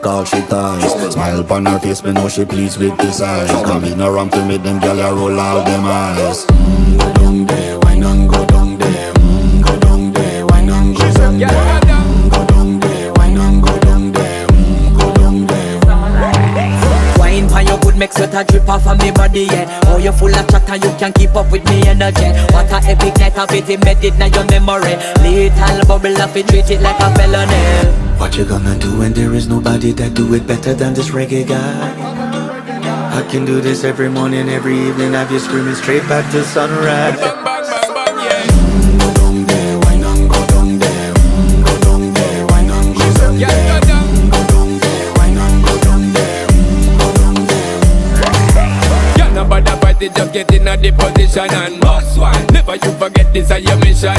all she ties. Smile upon her face, me know she pleased with this eyes. Come in around to make them gyal a roll out them eyes. Go down there, why not go down there? Go down there, why not go down there? Go down there, why not go down there? Go down there. Wine for your good make sweat a drip off of me body, yeah. Oh, you full of chatter, you can keep up with me energy. What a epic night of it, embedded in your memory. Little bubble of it, treat it like a felony. What you gonna do when there is nobody that do it better than this reggae guy? I can do this every morning, every evening, have you screaming straight back to sunrise. Go down there, why not go down there? Go down there, why not go down there? Go down there, why not go down there? Go down there. Yeah, nobody fight it, just get in a the position and boss one. Never you forget this is your mission.